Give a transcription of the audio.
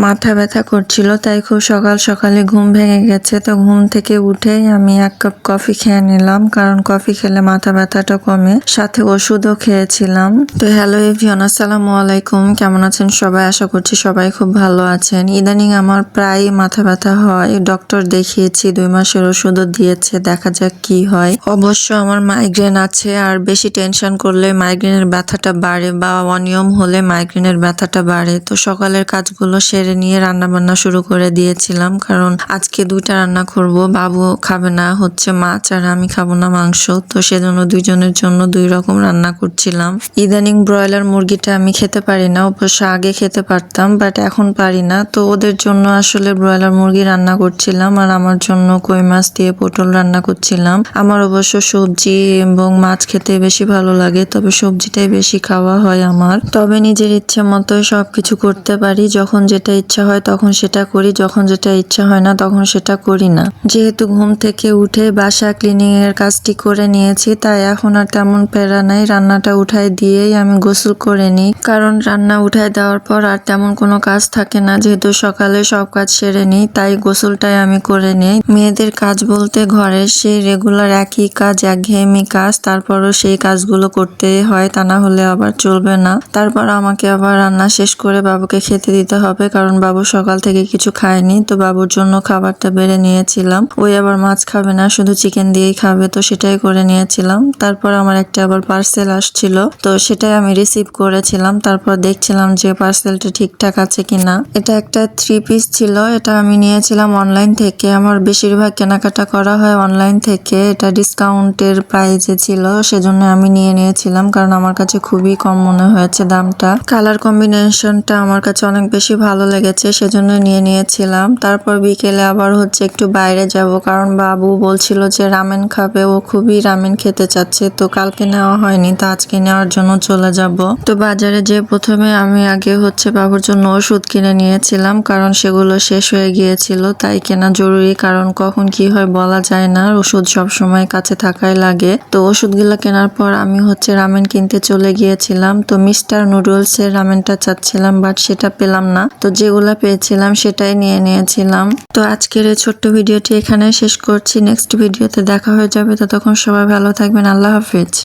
মাথা ব্যথা করছিল, তাই খুব সকাল সকালে ঘুম ভেঙে গেছে। তো ঘুম থেকে উঠেই আমি 1 কাপ কফি খেয়ে নিলাম, কারণ কফি খেলে মাথা ব্যথাটা কমে। সাথে ওষুধও খেয়েছিলাম। তো হ্যালো এভরিওয়ান, আসসালামু আলাইকুম। কেমন আছেন সবাই? আশা করছি সবাই খুব ভালো আছেন। ইদানিং আমার প্রায় মাথা ব্যথা হয়। ডক্টর দেখিয়েছি, 2 মাসের ওষুধও দিয়েছে, দেখা যাক কি হয়। অবশ্য আমার মাইগ্রেন আছে, আর বেশি টেনশন করলে মাইগ্রেনের ব্যথাটা বাড়ে, বা অনিয়ম হলে মাইগ্রেনের ব্যথাটা বাড়ে। তো সকালের কাজগুলো সেরে নিয়ে রান্না বান্না শুরু করে দিয়েছিলাম, কারণ আজকে 2টা রান্না করব। বাবু খাবে না হচ্ছে মাছ, আর আমি খাবো না মাংস। তো সেজন্য 2 জনের জন্য 2 রকম রান্না করছিলাম। ইদানিং ব্রয়লার মুরগিটা আমি খেতে পারি না, অবশ্য আগে খেতে পারতাম, বাট এখন পারি না। তো ওদের জন্য আসলে ব্রয়লার মুরগি রান্না করছিলাম, আর আমার জন্য কই মাছ দিয়ে পটল রান্না করছিলাম। আমার অবশ্য সবজি এবং মাছ খেতে বেশি ভালো লাগে, তবে সবজিটাই বেশি খাওয়া হয় আমার। তবে নিজের ইচ্ছে মতোই সবকিছু করতে পারি। যখন যেটা ইচ্ছা হয় তখন সেটা করি, যখন যেটা ইচ্ছা হয় না তখন সেটা করি না। যেহেতু ঘুম থেকে উঠে বাসা ক্লিনিং এর কাজটি করে নিয়েছি, তাই এখন আর তেমন প্যারা নাই। রান্নাটা উঠাই দিয়েই আমি গোসল করে নিই, কারণ রান্না উঠাই দেওয়ার পর আর তেমন কোনো কাজ থাকে না। যেহেতু সকালে সব কাজ সেরে নিই, তাই গোসলটাই আমি করে নিই। মেয়েদের কাজ বলতে ঘরের সেই রেগুলার একই কাজ, একঘেয়েমি কাজ, তারপরও সেই কাজগুলো করতেই হয়, তা না হলে আবার চলবে না। তারপর আমাকে আবার রান্না শেষ করে বাবুকে খেতে দিতে হবে, কারণ বাবু সকাল থেকে কিছু খায়নি। তো বাবুর জন্য খাবারটা বেড়ে নিয়েছিলাম। ওই আবার মাছ খাবে না, শুধু চিকেন দিয়েই খাবে, তো সেটাই করে নিয়েছিলাম। তারপর আমার একটা আবার পার্সেল আসছিল, তো সেটাই আমি রিসিভ করেছিলাম। তারপর দেখছিলাম যে পার্সেলটা ঠিকঠাক আছে কিনা। এটা একটা 3 পিস ছিল, এটা আমি নিয়েছিলাম অনলাইন থেকে। আমার বেশিরভাগ কেনাকাটা করা হয় অনলাইন থেকে। এটা ডিসকাউন্টের প্রাইজে ছিল, সেজন্য আমি নিয়ে নিয়েছিলাম, কারণ আমার কাছে খুবই কম মনে হয়েছে দামটা। কালার কম্বিনেশনটা আমার কাছে অনেক বেশি ভালো লেগেছে, সেজন্য নিয়ে নিয়েছিলাম। তারপর বিকেলে আবার হচ্ছে একটু বাইরে যাব, কারণ বাবু বলছিল যে রামেন খাবে, ও খুবই রামেন খেতে চাচ্ছে। তো কালকে নেওয়া হয়নি, তো আজকে নেওয়ার জন্য চলে যাব। তো বাজারে যে প্রথমে আমি আগে হচ্ছে বাবুর জন্য ওষুধ কিনে নিয়েছিলাম, কারণ সেগুলো শেষ হয়ে গিয়েছিল, তাই কেনা জরুরি, কারণ কখন কি হয় বলা যায় না। ওষুধ সবসময় কাছে থাকাই লাগে। তো ওষুধগুলো কেনার পর আমি হচ্ছে রামেন কিনতে চলে গিয়েছিলাম। তো মিস্টার নুডলস এর রামেনটা চাচ্ছিলাম, বাট সেটা পেলাম না। তো যেগুলা পেয়েছিলাম সেটাই নিয়ে নিয়েছিলাম। তো আজকের এই ছোট্ট ভিডিওটি এখানে শেষ করছি। নেক্সট ভিডিওতে দেখা হয়ে যাবে। ততক্ষণ সবাই ভালো থাকবেন। আল্লাহ হাফেজ।